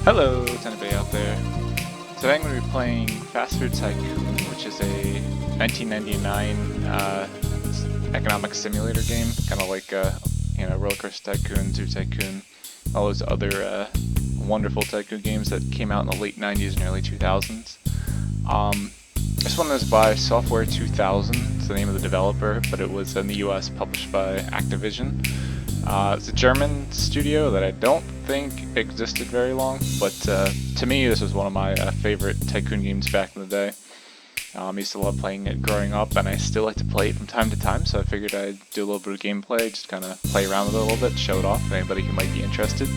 Hello to anybody out there. Today I'm going to be playing Fast Food Tycoon, which is a 1999 economic simulator game, kind of like Roller Coaster Tycoon, Zoo Tycoon, all those other wonderful tycoon games that came out in the late 90s and early 2000s. This one is by Software 2000, it's the name of the developer, but it was in the US published by Activision. It's a German studio that I don't think existed very long, but to me this was one of my favorite tycoon games back in the day. I used to love playing it growing up, and I still like to play it from time to time, so I figured I'd do a little bit of gameplay, just kind of play around with it a little bit, show it off to anybody who might be interested.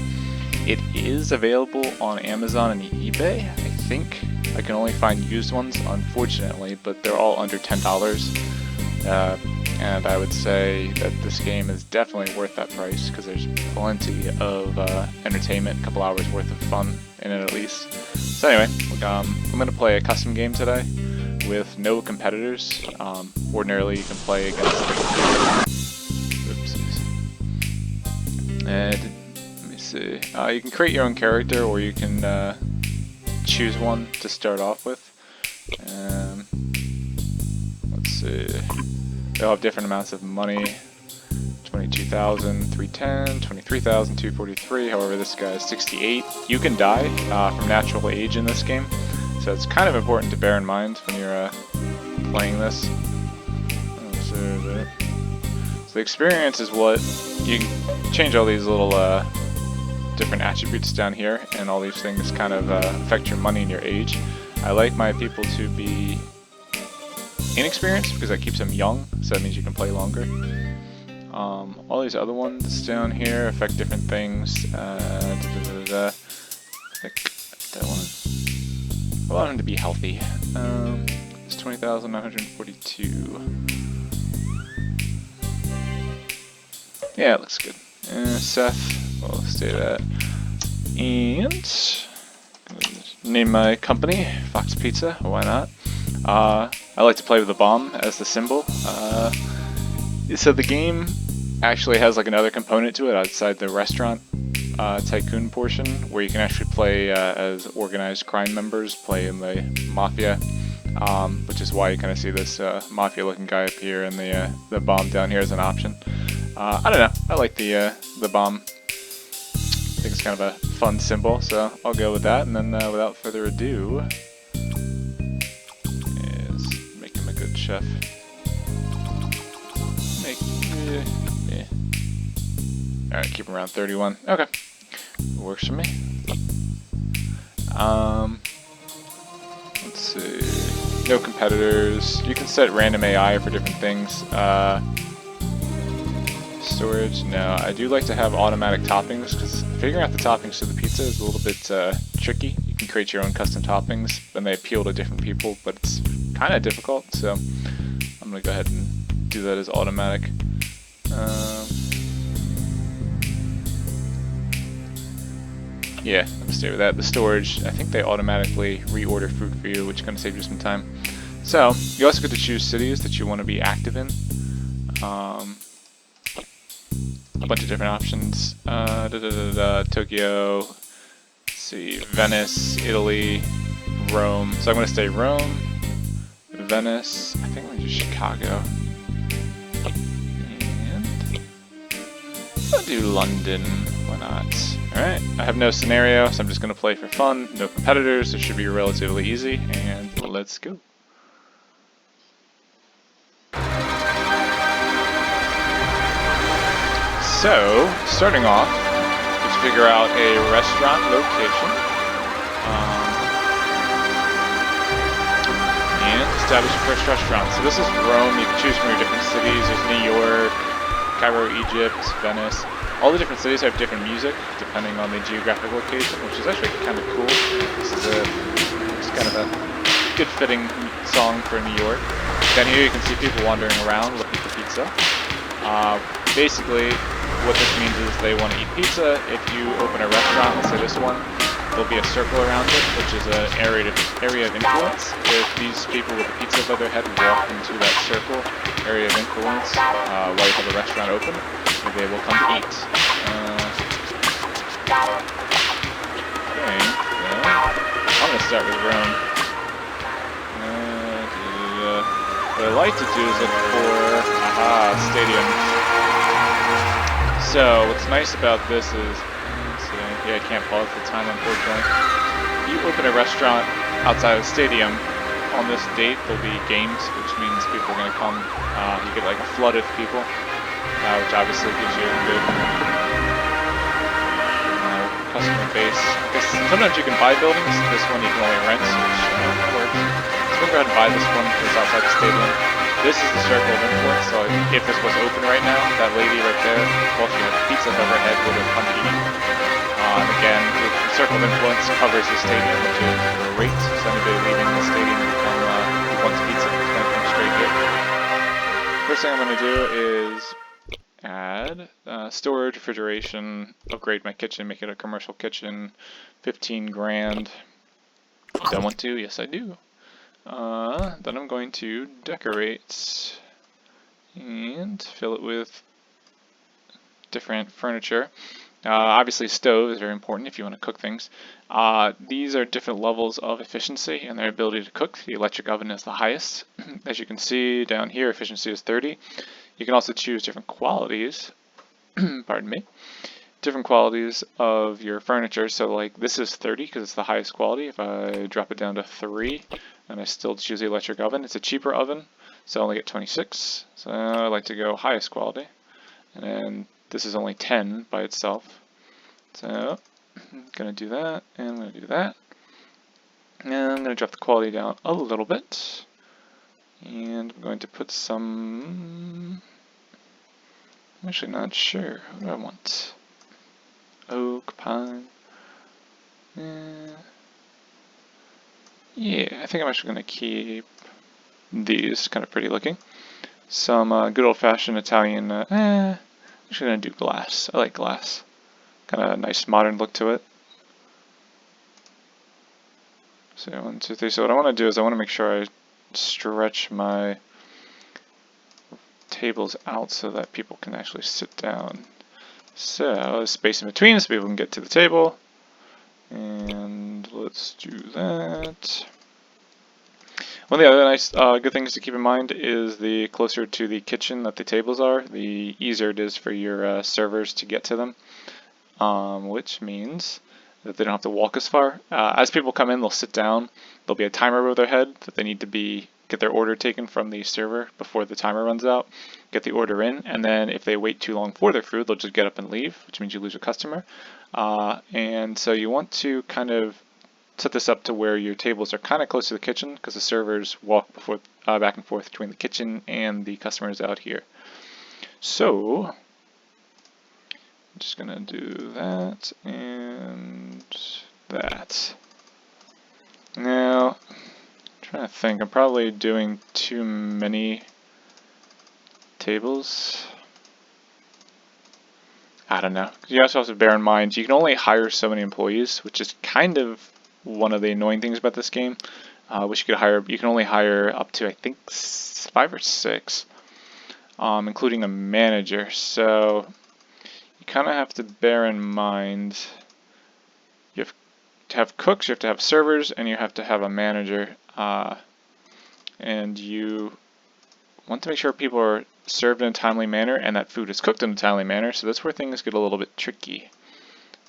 It is available on Amazon and eBay. I think I can only find used ones, unfortunately, but they're all under $10. And I would say that this game is definitely worth that price because there's plenty of entertainment, a couple hours worth of fun in it at least. So anyway, I'm going to play a custom game today with no competitors. Ordinarily you can play against oopsies. And let me see. You can create your own character, or you can choose one to start off with. Let's see. They'll have different amounts of money. 22,000, 310, 23,000, 243. However, this guy is 68. You can die from natural age in this game, so it's kind of important to bear in mind when you're playing this. So the experience is what you can change all these little different attributes down here, and all these things kind of affect your money and your age. I like my people to be inexperienced because that keeps them young, so that means you can play longer. All these other ones down here affect different things. I think I want him to be healthy. It's 20,942. Yeah, it looks good. Seth, well, let's stay that. And name my company Fox Pizza. Why not? I like to play with the bomb as the symbol. So the game actually has like another component to it outside the restaurant tycoon portion, where you can actually play as organized crime members, play in the Mafia, which is why you kind of see this Mafia-looking guy up here and the bomb down here as an option. I don't know. I like the bomb. I think it's kind of a fun symbol, so I'll go with that. And then without further ado, chef. Alright, keep him around 31. Okay. Works for me. Let's see. No competitors. You can set random AI for different things. Storage. No, I do like to have automatic toppings because figuring out the toppings to the pizza is a little bit tricky. You can create your own custom toppings and they appeal to different people, but it's kind of difficult, so I'm going to go ahead and do that as automatic. Yeah, I'm going to stay with that. The storage, I think they automatically reorder food for you, which kind of saves you some time. So, you also get to choose cities that you want to be active in. A bunch of different options. Tokyo, let's see, Venice, Italy, Rome. So I'm going to stay Rome, Venice, I think I'm going to do Chicago, and I'll do London, why not? Alright, I have no scenario, so I'm just going to play for fun, no competitors, it should be relatively easy, and let's go. So, starting off, let's figure out a restaurant location. And establish your first restaurant. So this is Rome. You can choose from your different cities. There's New York, Cairo, Egypt, Venice. All the different cities have different music depending on the geographic location, which is actually kind of cool. This is it's kind of a good fitting song for New York. Down here you can see people wandering around looking for pizza. Basically, what this means is they want to eat pizza. If you open a restaurant, let's say this one, there'll be a circle around it, which is an area of influence. If these people with the pizza above their head walk into that circle, area of influence, while you have a restaurant open, they will come to eat. Okay. I'm gonna start with Rome. What I like to do is look for stadium. So what's nice about this is, yeah, I can't pause the time unfortunately. You open a restaurant outside of the stadium. On this date, there'll be games, which means people are going to come. You get like a flood of people, which obviously gives you a good customer base. I guess sometimes you can buy buildings. This one you can only rent, which works. So we'll go ahead and buy this one because it's outside the stadium. This is the circle of influence. So if this was open right now, that lady right there, well, she has pizzas overhead, would have come to eat. And again, the circle of influence covers the stadium, which is great. So anybody leaving the stadium who wants pizza is going to come straight here. First thing I'm going to do is add storage, refrigeration, upgrade my kitchen, make it a commercial kitchen, 15 grand. Don't want to? Yes, I do. Then I'm going to decorate and fill it with different furniture. Obviously, stove is very important if you want to cook things. These are different levels of efficiency and their ability to cook. The electric oven is the highest. As you can see down here, efficiency is 30. You can also choose different qualities, pardon me, different qualities of your furniture. So like this is 30 because it's the highest quality. If I drop it down to 3 and I still choose the electric oven, it's a cheaper oven, so I only get 26. So I like to go highest quality. And then this is only 10 by itself. So I'm going to do that, and I'm going to do that. And I'm going to drop the quality down a little bit. And I'm going to put some... I'm actually not sure. What do I want? Oak, pine. Yeah, I think I'm actually going to keep these kind of pretty looking. Some good old-fashioned Italian... I'm actually going to do glass. I like glass. Kind of a nice modern look to it. So 1, 2, 3. So what I want to do is I want to make sure I stretch my tables out so that people can actually sit down. So there's space in between so people can get to the table. And let's do that. One of the other nice good things to keep in mind is the closer to the kitchen that the tables are, the easier it is for your servers to get to them. Which means that they don't have to walk as far. As people come in, they'll sit down. There'll be a timer over their head that they need to get their order taken from the server before the timer runs out, get the order in, and then if they wait too long for their food, they'll just get up and leave, which means you lose a customer. And so you want to kind of set this up to where your tables are kind of close to the kitchen because the servers walk back and forth between the kitchen and the customers out here. So I'm just gonna do that and that. Now, I'm trying to think, I'm probably doing too many tables. I don't know. You also have to bear in mind you can only hire so many employees, which is kind of one of the annoying things about this game. Which you can only hire up to I think 5 or 6, including a manager. So you kind of have to bear in mind you have to have cooks, you have to have servers, and you have to have a manager. And you want to make sure people are served in a timely manner and that food is cooked in a timely manner. So that's where things get a little bit tricky.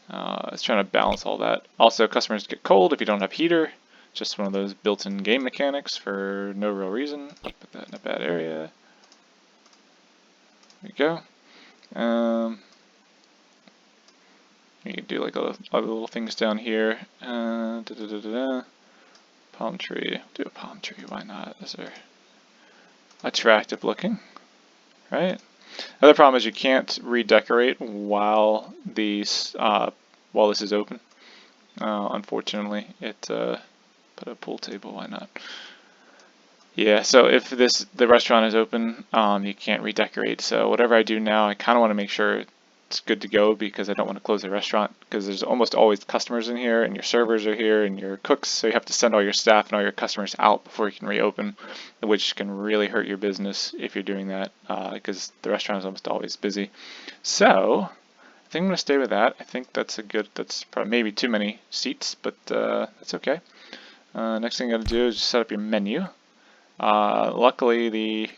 It's trying to balance all that. Also, customers get cold if you don't have heater. Just one of those built-in game mechanics for no real reason. Put that in a bad area. There we go. You can do like other little things down here. Palm tree. Do a palm tree. Why not? Those are attractive looking, right? Another problem is you can't redecorate while this is open. Unfortunately, put a pool table. Why not? Yeah. So if the restaurant is open, you can't redecorate. So whatever I do now, I kind of want to make sure it's good to go because I don't want to close the restaurant because there's almost always customers in here and your servers are here and your cooks, so you have to send all your staff and all your customers out before you can reopen, which can really hurt your business if you're doing that because the restaurant is almost always busy. So I think I'm gonna stay with that. I think that's a good. That's probably maybe too many seats, but that's okay. Next thing you gotta do is just set up your menu. Luckily,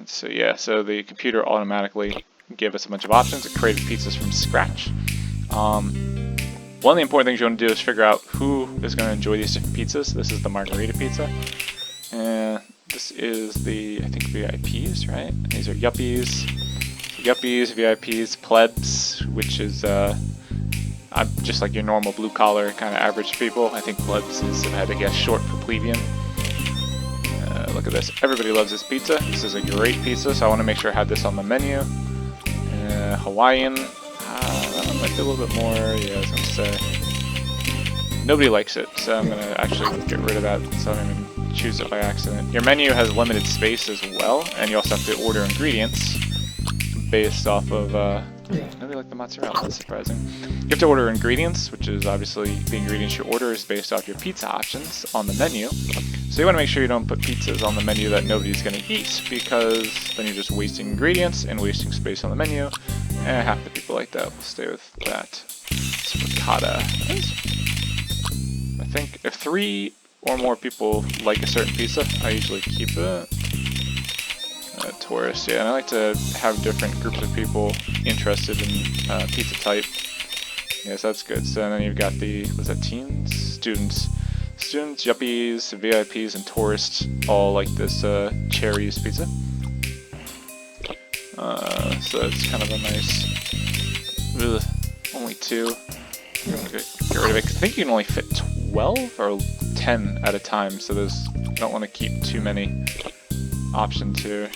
so the computer automatically gave us a bunch of options. It created pizzas from scratch. One of the important things you want to do is figure out who is going to enjoy these different pizzas. This is the margarita pizza. This is the, I think, VIPs, right? These are yuppies. Yuppies, VIPs, plebs, which is just like your normal blue-collar kind of average people. I think plebs is, if I had to guess, short for plebeian. Look at this. Everybody loves this pizza. This is a great pizza, so I want to make sure I have this on the menu. Hawaiian. That one might be a little bit more, yeah, I was going to say. Nobody likes it, so I'm going to actually get rid of that so I don't even choose it by accident. Your menu has limited space as well, and you also have to order ingredients based off of, nobody like the mozzarella, that's surprising. You have to order ingredients, which is obviously the ingredients you order is based off your pizza options on the menu. So you want to make sure you don't put pizzas on the menu that nobody's going to eat, because then you're just wasting ingredients and wasting space on the menu. And half the people like that. We'll stay with that. It's ricotta. I think if 3 or more people like a certain pizza, I usually keep it. Tourist, yeah, and I like to have different groups of people interested in pizza type. Yes, that's good. So then you've got the, was that teens? Students, yuppies, VIPs, and tourists all like this cherries pizza. So it's kind of a nice, only 2. Get rid of it. I think you can only fit 12 or 10 at a time, so there's, you don't want to keep too many options here.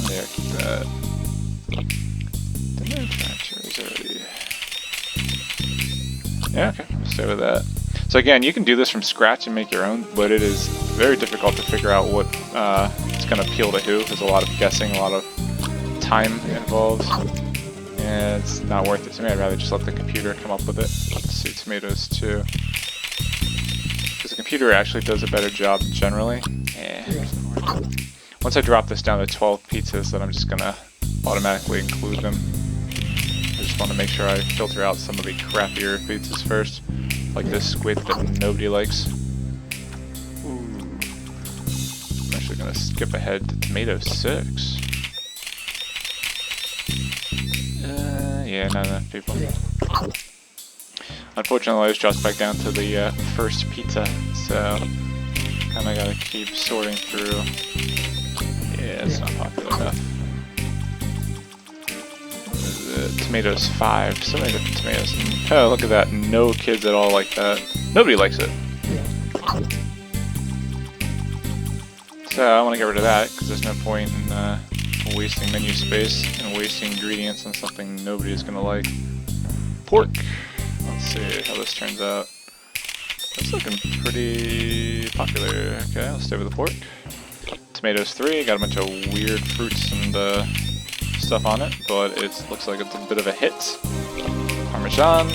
There, keep that. Didn't I try cherries already? Yeah, okay, I'll stay with that. So again, you can do this from scratch and make your own, but it is very difficult to figure out what is going to appeal to who. There's a lot of guessing, a lot of time involved, and it's not worth it to me. I'd rather just let the computer come up with it. Let's see, tomatoes too. Because the computer actually does a better job generally. Once I drop this down to 12 pizzas, then I'm just going to automatically include them. I just want to make sure I filter out some of the crappier pizzas first, like this squid that nobody likes. Ooh. I'm actually going to skip ahead to tomato 6. Yeah, not enough people. Unfortunately, this drops back down to the first pizza, so kind of got to keep sorting through. Yeah, it's not popular enough. Tomatoes 5, so many different tomatoes. Oh, look at that, no kids at all like that. Nobody likes it. So I want to get rid of that, because there's no point in wasting menu space and wasting ingredients on something nobody's going to like. Pork. Let's see how this turns out. It's looking pretty popular. Okay, I'll stay with the pork. Tomatoes 3, got a bunch of weird fruits and stuff on it, but it looks like it's a bit of a hit. Parmesan.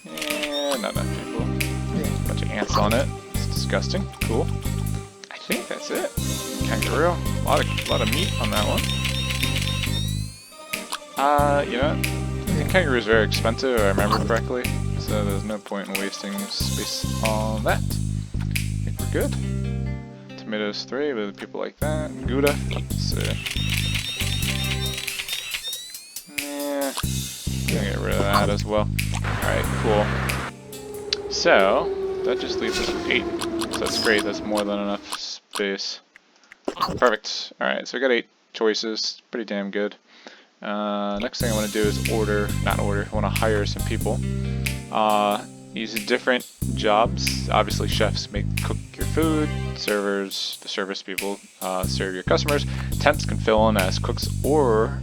And not enough people. A bunch of ants on it. It's disgusting. Cool. I think that's it. Kangaroo. A lot of meat on that one. You know what? I think kangaroo is very expensive, if I remember correctly, so there's no point in wasting space on that. I think we're good. Tomatoes 3 with people like that. Gouda. Let's see. Yeah. I'm gonna get rid of that as well. Alright, cool. So, that just leaves us with 8. So that's great, that's more than enough space. Perfect. Alright, so we got 8 choices. Pretty damn good. Next thing I want to do is I want to hire some people. Use different jobs. Obviously, chefs cook your food. Servers, the service people, serve your customers. Temps can fill in as cooks or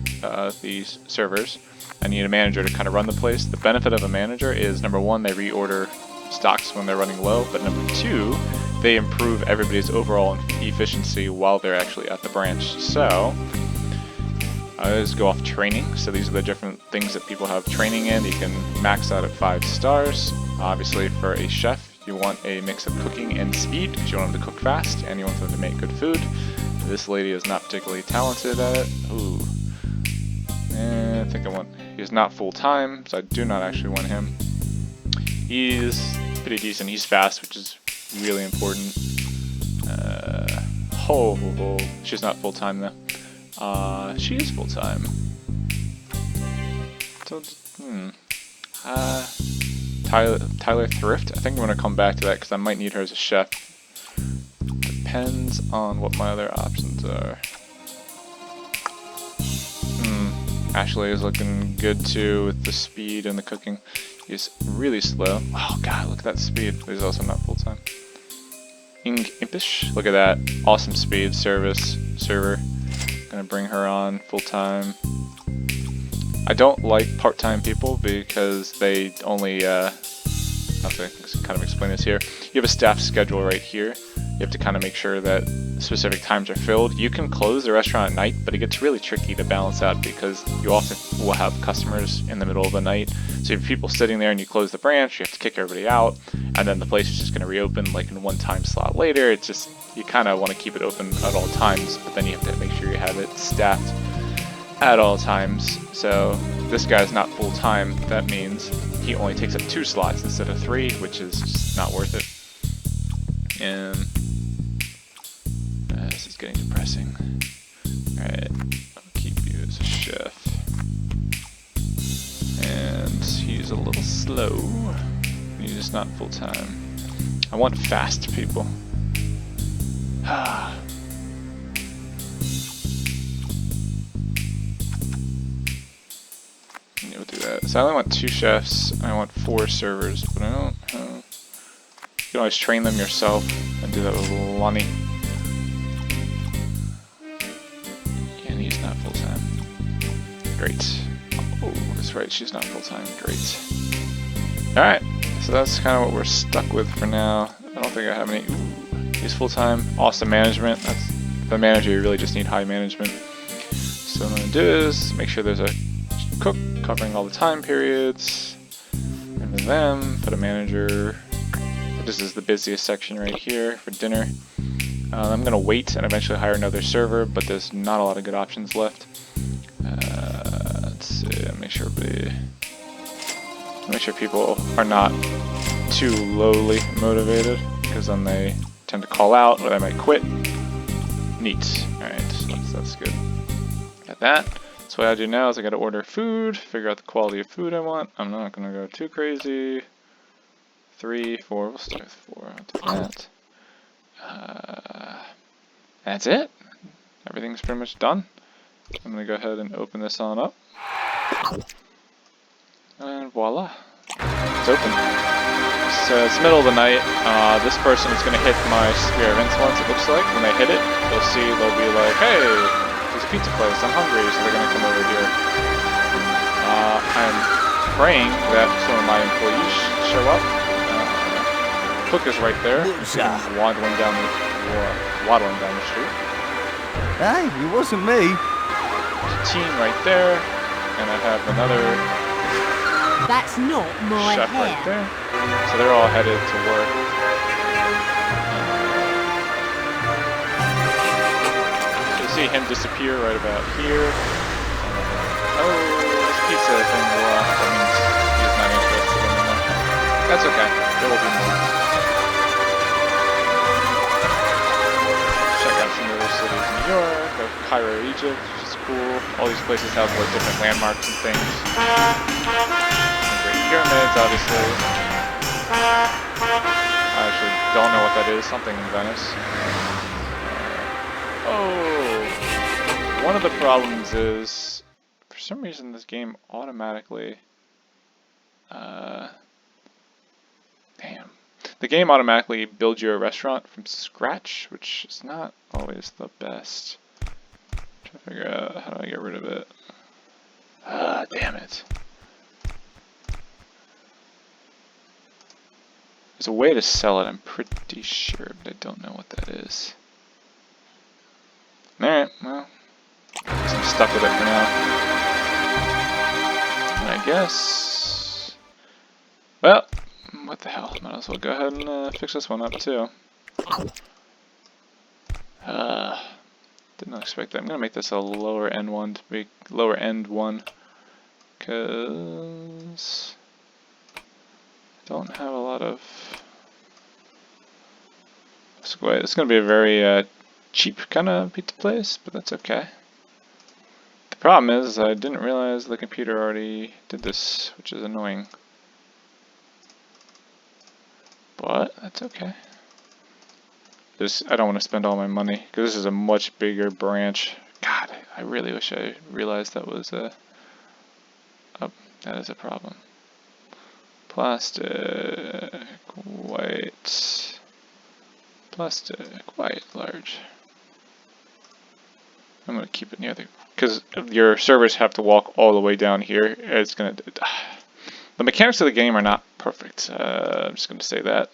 these servers. I need a manager to kind of run the place. The benefit of a manager is, number 1, they reorder stocks when they're running low, but number 2, they improve everybody's overall efficiency while they're actually at the branch. So I always go off training, so these are the different things that people have training in. You can max out at 5 stars. Obviously, for a chef, You want a mix of cooking and speed because you want them to cook fast and you want them to make good food. This lady is not particularly talented at it. Ooh. I think he's not full-time, so I do not actually want him. He's pretty decent. He's fast, which is really important. She's not full-time though. She is full-time. So, Tyler Thrift. I think I'm gonna come back to that because I might need her as a chef. Depends on what my other options are. Ashley is looking good too with the speed and the cooking. He's really slow. Oh god, look at that speed. But he's also not full-time. Impish. Look at that. Awesome speed. Server. Gonna bring her on full-time. I don't like part-time people because they only, I have to kind of explain this here. You have a staff schedule right here. You have to kind of make sure that specific times are filled. You can close the restaurant at night, but it gets really tricky to balance out because you often will have customers in the middle of the night. So you have people sitting there and you close the branch, you have to kick everybody out, and then the place is just going to reopen like in one time slot later. It's just, you kind of want to keep it open at all times, but then you have to make sure you have it staffed at all times. So this guy's not full time. That means he only takes up 2 slots instead of 3, which is just not worth it. And this is getting depressing. Alright, I'll keep you as a chef. And he's a little slow. He's just not full time. I want fast people. We'll do that. So I only want 2 chefs, and I want 4 servers, but I don't know. You can always train them yourself and do that with Lonnie. And he's not full time. Great. Oh, that's right, she's not full time. Great. Alright, so that's kind of what we're stuck with for now. I don't think I have any. Ooh, he's full time. Awesome management. That's the manager, you really just need high management. So what I'm going to do is make sure there's a cook covering all the time periods. And then put a manager. This is the busiest section right here for dinner. I'm going to wait and eventually hire another server, but there's not a lot of good options left. Let's see, make sure people are not too lowly motivated, because then they tend to call out or they might quit. Neat. Alright, so that's good. Got that. So what I do now is I got to order food, figure out the quality of food I want. I'm not going to go too crazy. 3, 4, we'll start with 4, I'll do that. That's it. Everything's pretty much done. I'm going to go ahead and open this on up. And voila. It's open. So it's the middle of the night. This person is going to hit my sphere of insolence, it looks like. When they hit it, they'll be like, hey, there's a pizza place, I'm hungry, so they're going to come over here. I'm praying that some of my employees show up. Cook is right there, waddling down the street. Hey, it wasn't me. There's a team right there, and I have another That's not my chef hair. right there. So they're all headed to work. So you see him disappear right about here. Oh, this pizza thing will off. That means he's not interested anymore. That's okay. There will be more. Check out some other cities in New York, like Cairo, Egypt, which is cool. All these places have like different landmarks and things. Great pyramids, obviously. I actually don't know what that is. Something in Venice. One of the problems is, for some reason, this game automatically. Damn. The game automatically builds you a restaurant from scratch, which is not always the best. I'm trying to figure out how do I get rid of it. Damn it. There's a way to sell it, I'm pretty sure, but I don't know what that is. Alright, well, I guess I'm stuck with it for now. And I guess, well, what the hell? Might as well go ahead and fix this one up too. Did not expect that. I'm gonna make this a lower end one to be lower end one, cause I don't have a lot of square. It's gonna be a very cheap kind of pizza place, but that's okay. The problem is I didn't realize the computer already did this, which is annoying. But that's okay. I don't want to spend all my money because this is a much bigger branch. God, I really wish I realized that was that is a problem. Plastic, white, large. I'm gonna keep it near the, because your servers have to walk all the way down here. It's gonna. The mechanics of the game are not perfect. I'm just gonna say that.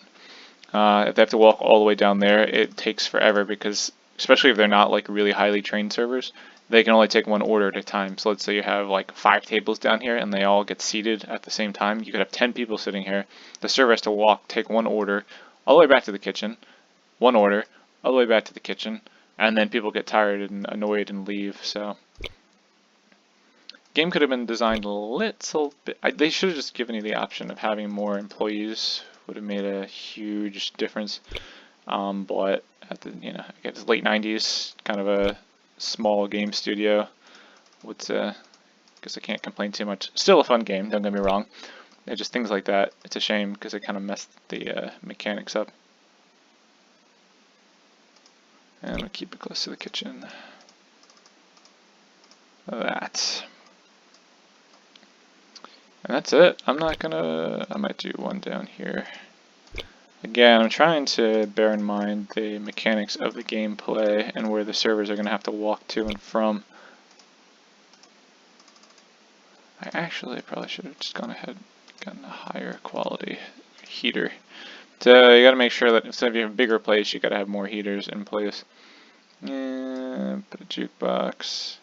If they have to walk all the way down there, it takes forever because, especially if they're not like really highly trained servers, they can only take one order at a time. So let's say you have like 5 tables down here and they all get seated at the same time. You could have 10 people sitting here. The server has to walk, take one order, all the way back to the kitchen, one order, all the way back to the kitchen, and then people get tired and annoyed and leave. So, game could have been designed a little bit. They should have just given you the option of having more employees. Would have made a huge difference, but at the I guess late 90s, kind of a small game studio. Guess I can't complain too much. Still a fun game, don't get me wrong. It's just things like that. It's a shame because it kind of messed the mechanics up. And I'm gonna keep it close to the kitchen. That. And that's it. I might do one down here. Again, I'm trying to bear in mind the mechanics of the gameplay and where the servers are going to have to walk to and from. I actually probably should have just gone ahead and gotten a higher quality heater. So you got to make sure that instead of you have a bigger place, you got to have more heaters in place. Yeah, put a jukebox.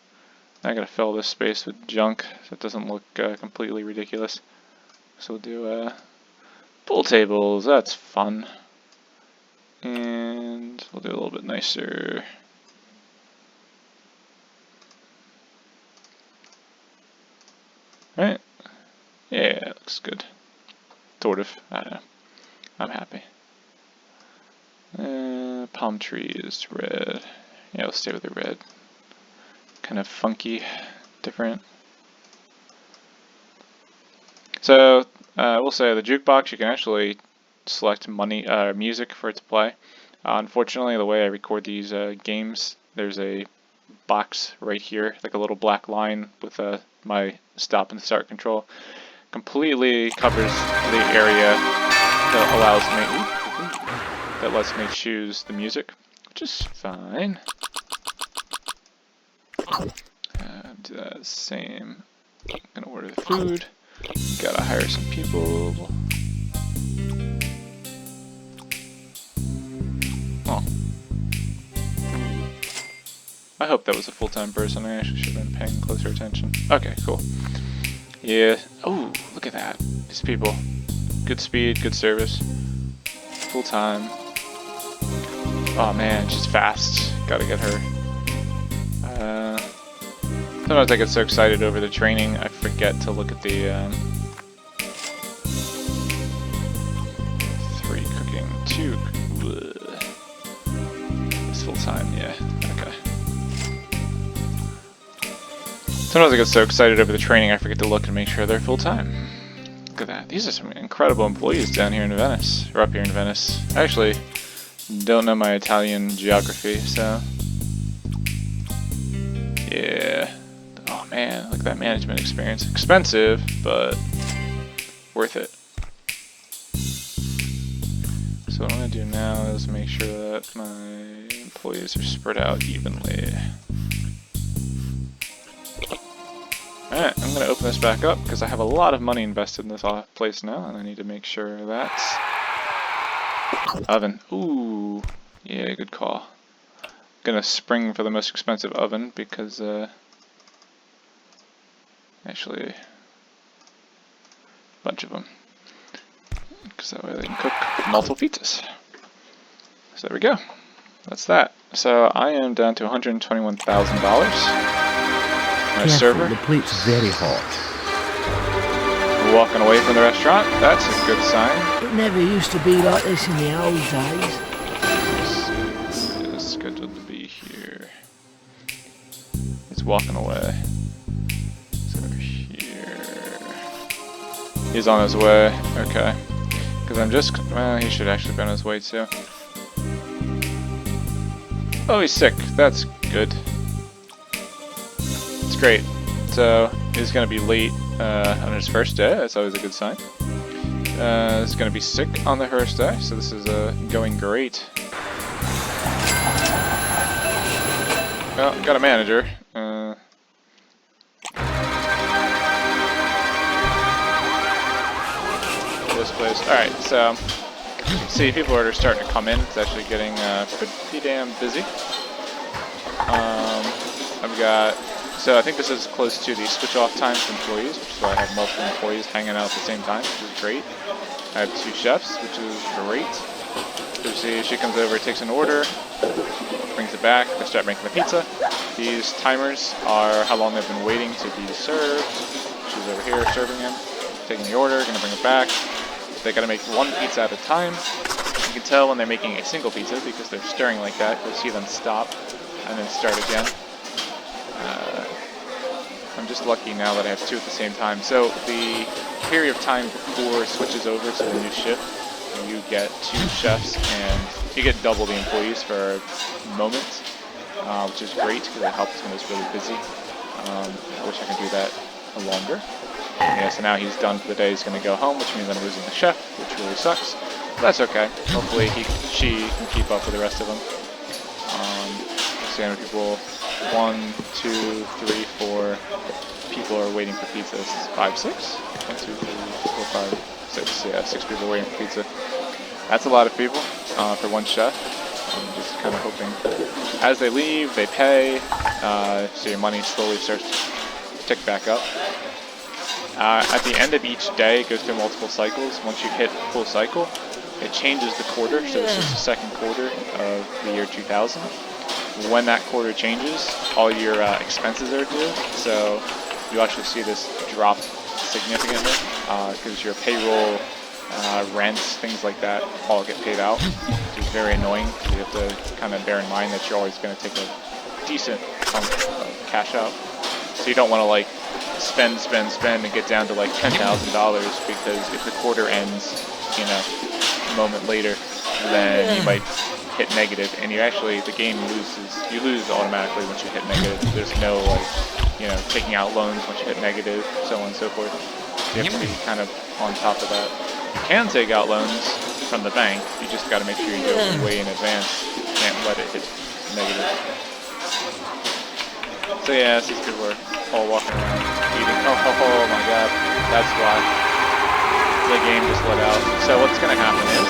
I gotta fill this space with junk so it doesn't look completely ridiculous. So we'll do pool tables, that's fun. And we'll do a little bit nicer. Right? Yeah, it looks good. Sort of. I don't know. I'm happy. Palm trees, red. Yeah, we'll stay with the red. Kind of funky, different. So I will say the jukebox, you can actually select music for it to play. Unfortunately, the way I record these games, there's a box right here, like a little black line with my stop and start control. Completely covers the area that lets me choose the music, which is fine. Do that same. I'm gonna order the food. Gotta hire some people. Oh. I hope that was a full-time person. I actually should have been paying closer attention. Okay, cool. Yeah. Oh, look at that. These people. Good speed, good service. Full-time. Oh man, she's fast. Gotta get her. Sometimes I get so excited over the training, I forget to look at the 3 cooking, 2. It's full time, yeah. Okay. Sometimes I get so excited over the training, I forget to look and make sure they're full time. Look at that. These are some incredible employees down here in Venice, or up here in Venice. I actually don't know my Italian geography, so yeah. Oh man, look at that management experience. Expensive, but worth it. So what I'm going to do now is make sure that my employees are spread out evenly. Alright, I'm going to open this back up because I have a lot of money invested in this place now, and I need to make sure that's... Oven. Ooh, yeah, good call. Gonna spring for the most expensive oven because actually a bunch of them. because that way they can cook multiple pizzas. So there we go. That's that. So I am down to $121,000. My server. The plate's very hot. Walking away from the restaurant. That's a good sign. It never used to be like this in the old days. It is scheduled to be here. He's walking away. So here. He's on his way. Okay. Because I'm just. Well, he should actually be on his way too. Oh, he's sick. That's good. It's great. So he's gonna be late on his first day. That's always a good sign. He's gonna be sick on the first day, so this is going great. Well, got a manager. This place. All right, so you can see people are starting to come in. It's actually getting pretty damn busy. I've got. So I think this is close to the switch off time for employees, which is why I have multiple employees hanging out at the same time, which is great. I have 2 chefs, which is great. So you see, she comes over, takes an order, brings it back, they start making the pizza. These timers are how long they've been waiting to be served. She's over here serving him, taking the order, gonna bring it back. They gotta make 1 pizza at a time. You can tell when they're making a single pizza because they're stirring like that. You'll see them stop and then start again. I'm just lucky now that I have 2 at the same time. So the period of time before it switches over to the new shift, you get 2 chefs and you get double the employees for a moment, which is great because it helps when it's really busy. I wish I could do that longer. Yeah, so now he's done for the day. He's going to go home, which means I'm losing the chef, which really sucks. But that's okay. Hopefully she can keep up with the rest of them. Let's see how many people. 1, 2, 3, 4 people are waiting for pizza. This is 5, 6? 1, 2, 3, 4, 5, 6. Yeah, 6 people waiting for pizza. That's a lot of people for 1 chef. I'm just kind of hoping. As they leave, they pay, so your money slowly starts to tick back up. At the end of each day, it goes through multiple cycles. Once you hit full cycle, it changes the quarter. So this is the second quarter of the year 2000. When that quarter changes, all your expenses are due, so you actually see this drop significantly because your payroll, rents, things like that all get paid out, which is very annoying. You have to kind of bear in mind that you're always going to take a decent chunk of cash out. So you don't want to like spend and get down to like $10,000 because if the quarter ends, you know, a moment later, then you might hit negative, and you actually, the game you lose automatically once you hit negative. There's no like, you know, taking out loans once you hit negative, so on and so forth. So you have to be kind of on top of that. You can take out loans from the bank, you just got to make sure you do it way in advance. You can't let it hit negative. So yeah, these people are all walking around eating. Oh my god, that's why the game just let out. So what's going to happen is,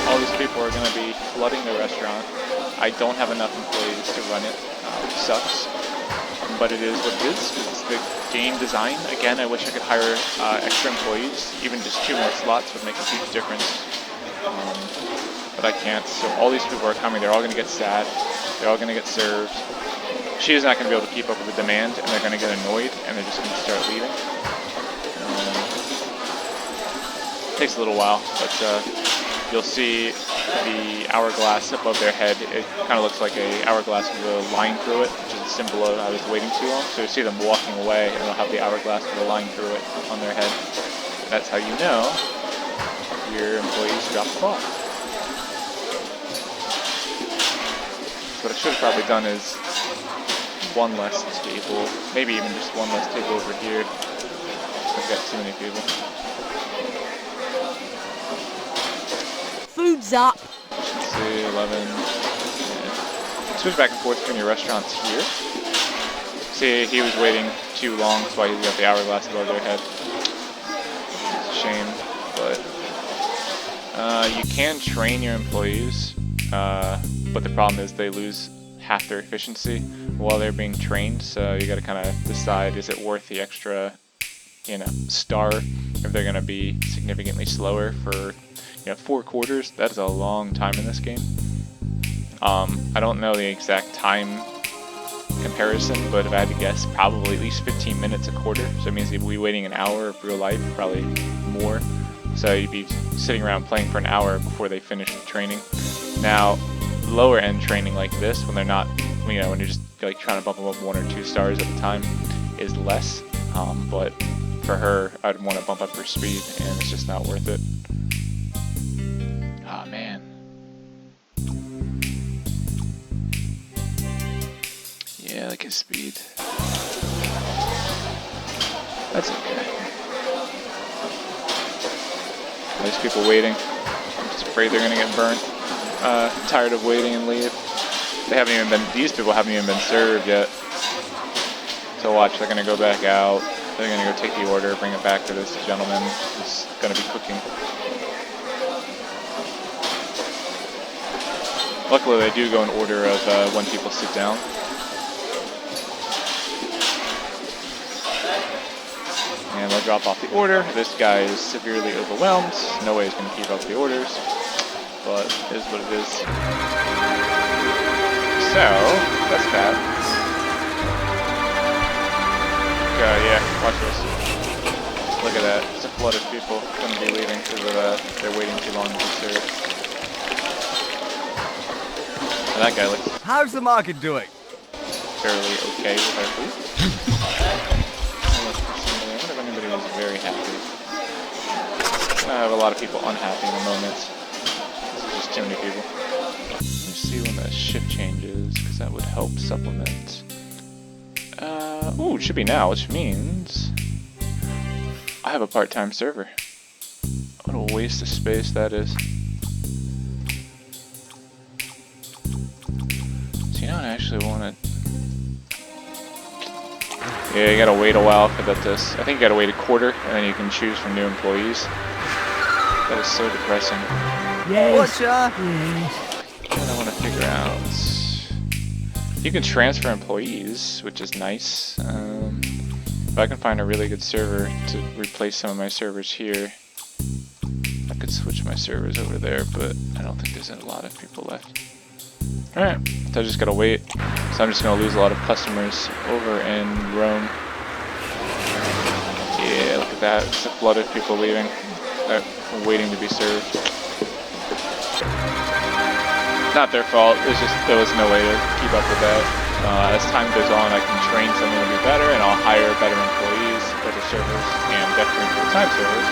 all these people are going to be flooding the restaurant. I don't have enough employees to run it, which sucks. But it is what it is. It's the game design. Again, I wish I could hire extra employees. Even just 2 more slots would make a huge difference. But I can't. So all these people are coming. They're all going to get sad. They're all going to get served. She is not going to be able to keep up with the demand, and they're going to get annoyed, and they're just going to start leaving. It takes a little while, but you'll see the hourglass above their head. It kind of looks like a hourglass with a line through it, which is a symbol of I was waiting too long. So you see them walking away, and they'll have the hourglass with a line through it on their head. That's how you know your employees dropped the ball. So what I should have probably done is 1 less table, maybe even just 1 less table over here. I've got too many people. Food's up. Let's see, 11. Yeah. Switch back and forth between your restaurants here. See, he was waiting too long, that's why he's got the hourglass above their head. It's a shame, but you can train your employees, but the problem is they lose half their efficiency while they're being trained, so you gotta kind of decide, is it worth the extra you know, star, if they're going to be significantly slower for, 4 quarters. That is a long time in this game. I don't know the exact time comparison, but if I had to guess, probably at least 15 minutes a quarter. So it means you'd be waiting an hour of real life, probably more. So you'd be sitting around playing for an hour before they finish the training. Now, lower end training like this, when they're not, when you're just like trying to bump them up 1 or 2 stars at a time, is less. But for her, I'd want to bump up her speed, and it's just not worth it. Oh man. Yeah, like his speed. That's okay. There's people waiting. I'm just afraid they're gonna get burnt. Tired of waiting and leave. These people haven't even been served yet. So watch, they're gonna go back out. They're gonna go take the order, bring it back to this gentleman who's gonna be cooking. Luckily, they do go in order of when people sit down. And they'll drop off the order. This guy is severely overwhelmed. No way he's going to keep up the orders. But it is what it is. So, that's bad. Yeah, watch this. Look at that. It's a flood of people going to be leaving because they're waiting too long to be served. And that guy looks How's the market doing? fairly okay with our food. I wonder if anybody was very happy. I have a lot of people unhappy in the moment. This is just too many people. Let me see when the shift changes, because that would help supplement. Ooh, it should be now, which means I have a part-time server. What a waste of space that is. So you know what I actually want to... Yeah, you gotta wait a while for that. I think you gotta wait a quarter, and then you can choose from new employees. That is so depressing. Yes. Watcha? Yes. What I want to figure out. You can transfer employees, which is nice. If I can find a really good server to replace some of my servers here, I could switch my servers over there, but I don't think there's a lot of people left. Alright, so I just gotta wait. So I'm just gonna lose a lot of customers over in Rome. Yeah, look at that. It's a flood of people leaving. They're waiting to be served. Not their fault. It's just there was no way to keep up with that. As time goes on, I can train someone to be better, and I'll hire better employees, better servers, and definitely full-time servers.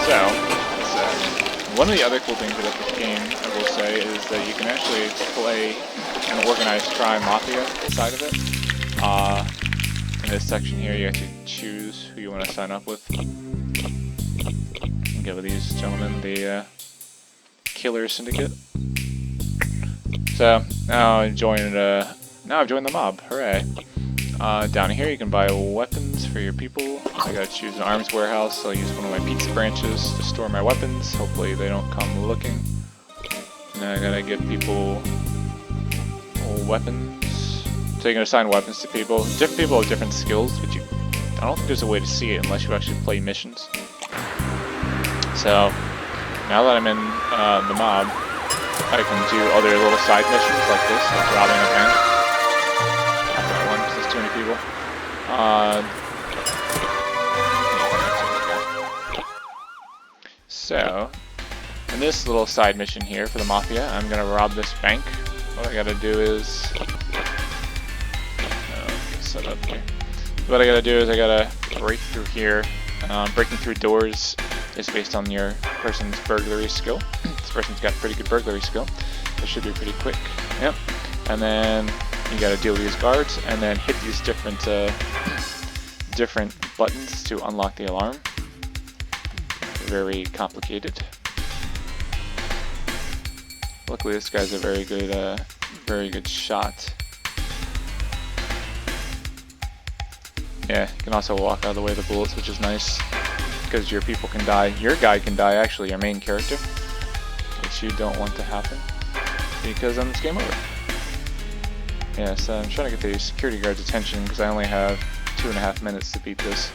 So, one of the other cool things about this game, I will say, is that you can actually play an organized crime Mafia side of it. In this section here, you have to choose who you want to sign up with. And go with these gentlemen, the Killer Syndicate. So now I've joined the mob. Hooray! Down here you can buy weapons for your people. I gotta choose an arms warehouse, so I'll use one of my pizza branches to store my weapons. Hopefully they don't come looking. And then I gotta give people weapons. So you can assign weapons to people. Different people have different skills, but I don't think there's a way to see it unless you actually play missions. So now that I'm in the mob, I can do other little side missions like this, like robbing a bank. Not that one, because there's too many people. So, in this little side mission here for the Mafia, I'm going to rob this bank. What I got to do is... set up here. So what I got to do is I got to break through here. Breaking through doors is based on your person's burglary skill. This person's got pretty good burglary skill. It should be pretty quick. Yep. And then you got to deal with these guards, and then hit these different buttons to unlock the alarm. Very complicated. Luckily, this guy's a very good shot. Yeah, you can also walk out of the way of the bullets, which is nice, because your people can die. Your guy can die, actually, your main character, which you don't want to happen, because then it's game over. Yeah, so I'm trying to get the security guard's attention because I only have 2.5 minutes to beat this.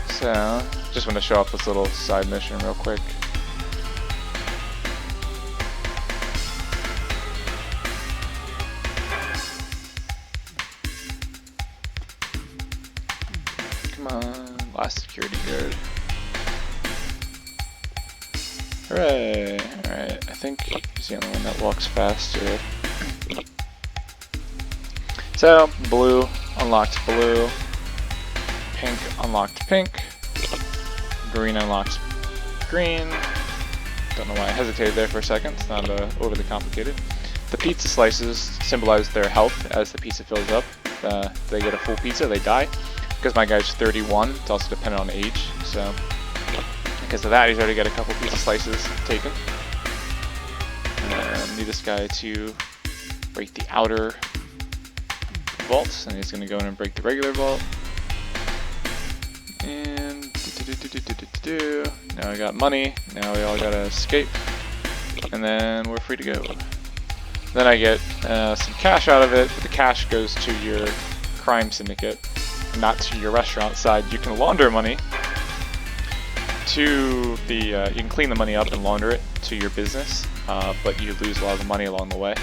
So, just want to show off this little side mission real quick. Come on, last security guard. Hooray! Alright, I think he's the only one that walks faster. So, blue unlocked blue, pink unlocked pink, green unlocks green. Don't know why I hesitated there for a second, it's not overly complicated. The pizza slices symbolize their health as the pizza fills up. They get a full pizza, they die. Because my guy's 31, it's also dependent on age, so because of that he's already got a couple pizza slices taken. Need this guy to break the outer vaults, and he's going to go in and break the regular vault. And now I got money, now we all gotta escape, and then we're free to go. Then I get some cash out of it, but the cash goes to your crime syndicate, not to your restaurant side. You can launder money to the, you can clean the money up and launder it to your business, but you lose a lot of the money along the way.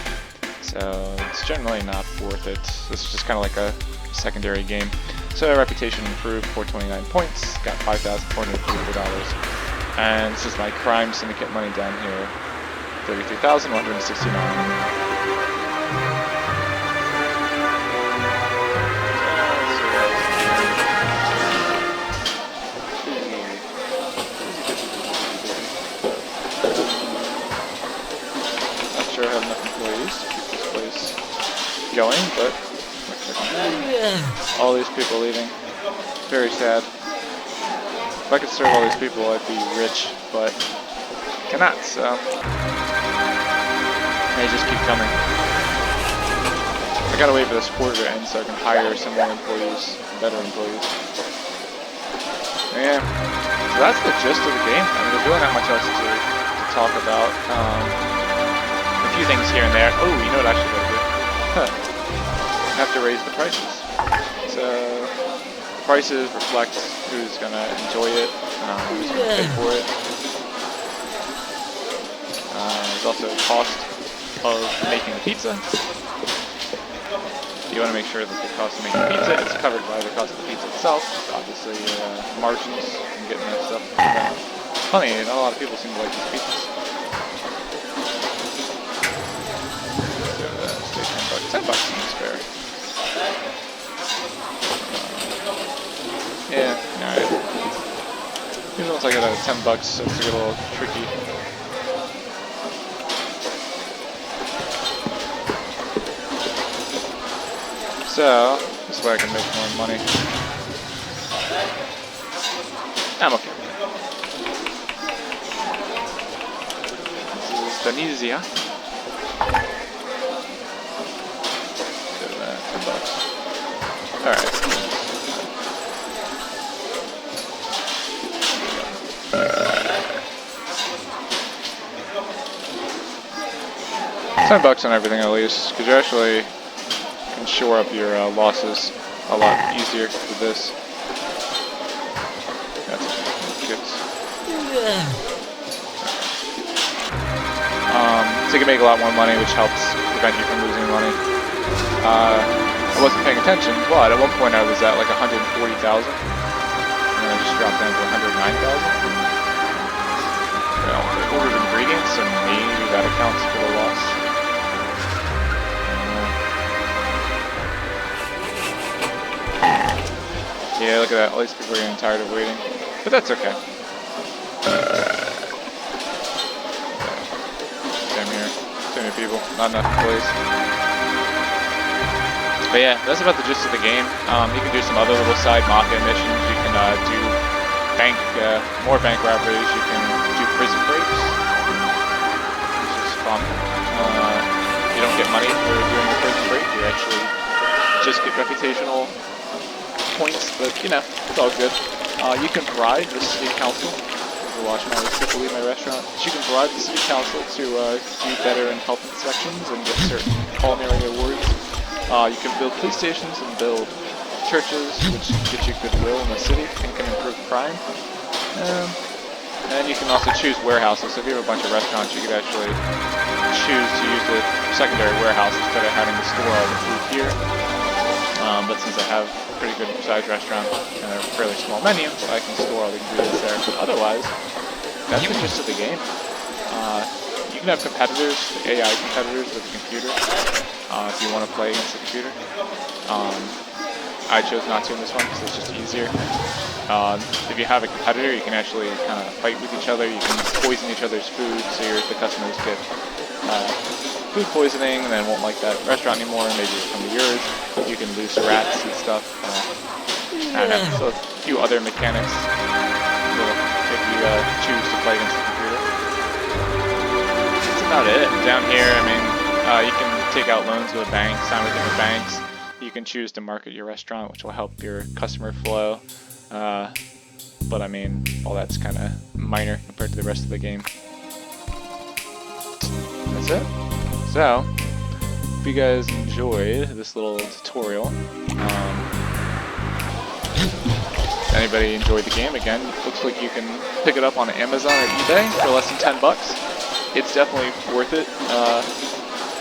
So it's generally not worth it. This is just kind of like a secondary game. So reputation improved, 429 points, got $5,444. And this is my crime syndicate money down here, 33,169. Sure, I have enough employees to keep this place going, but all these people leaving. Very sad. If I could serve all these people, I'd be rich, but cannot, so they just keep coming. I gotta wait for this quarter to end so I can hire some more employees, better employees. Yeah, so that's the gist of the game. I mean, there's really not much else to talk about. A few things here and there. Oh, you know what I should do? I have to raise the prices. So, the prices reflect who's gonna enjoy it, who's gonna pay for it. There's also a cost of making the pizza. You want to make sure that the cost of making the pizza is covered by the cost of the pizza itself. Obviously, margins can get messed up. Funny, not a lot of people seem to like these pizzas. 10 bucks seems fair. Yeah, alright. Even once I get out of 10 bucks, it's a little tricky. So, this way I can make more money. I'm okay with it. This is Tunisia. Alright. $10 on everything at least, because you actually can shore up your losses a lot easier with this. That's good. So you can make a lot more money, which helps prevent you from losing money. I wasn't paying attention, but at one point I was at like 140,000, and then I just dropped down to 109,000. Well, I ordered ingredients, and maybe that accounts for the loss. Yeah, look at that. All these people are getting tired of waiting, but that's okay. Damn here, too many people, not enough employees. But yeah, that's about the gist of the game. You can do some other little side Mafia missions. You can do more bank robberies. You can do prison breaks, which is fun. You don't get money for doing the prison break. You actually just get reputational points, but you know, it's all good. You can bribe the city council who watch my people leave my restaurant. You can bribe the city council to do better in health inspections and get certain culinary awards. You can build police stations and build churches, which get you goodwill in the city and can improve crime. And you can also choose warehouses. So if you have a bunch of restaurants, you could actually choose to use the secondary warehouse instead of having to store all the food here. But since I have a pretty good sized restaurant and a fairly small menu, I can store all the ingredients there. But otherwise, that's the gist of the game. You can have competitors, AI competitors with a computer, if you want to play against the computer. I chose not to in this one because it's just easier. If you have a competitor, you can actually kind of fight with each other. You can poison each other's food, so the customers get food poisoning and then won't like that restaurant anymore, and maybe it'll come to yours. You can lose rats and stuff. I don't know. So a few other mechanics if you choose to play against the computer. That's about it. Down here, I mean, you can take out loans with a bank, sign with different banks. You can choose to market your restaurant, which will help your customer flow. But I mean, all that's kind of minor compared to the rest of the game. That's it. So, hope you guys enjoyed this little tutorial. Anybody enjoyed the game? Again, looks like you can pick it up on Amazon or eBay for less than $10. It's definitely worth it.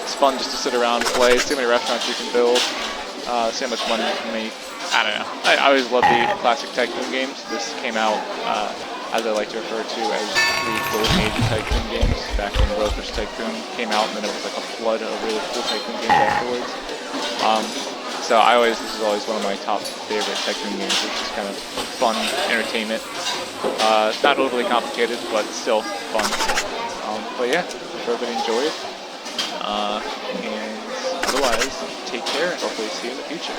It's fun just to sit around and play. See how many restaurants you can build. See how much money you can make. I don't know. I always love the classic Tycoon games. This came out, as I like to refer to, as the golden age of Tycoon games, back when Rovers Tycoon came out, and then it was like a flood of really cool Tycoon games afterwards. So this is always one of my top favorite Tycoon games. It's just kind of fun entertainment. Not overly complicated, but still fun. But yeah, hope everybody enjoyed. And otherwise, take care and hopefully see you in the future.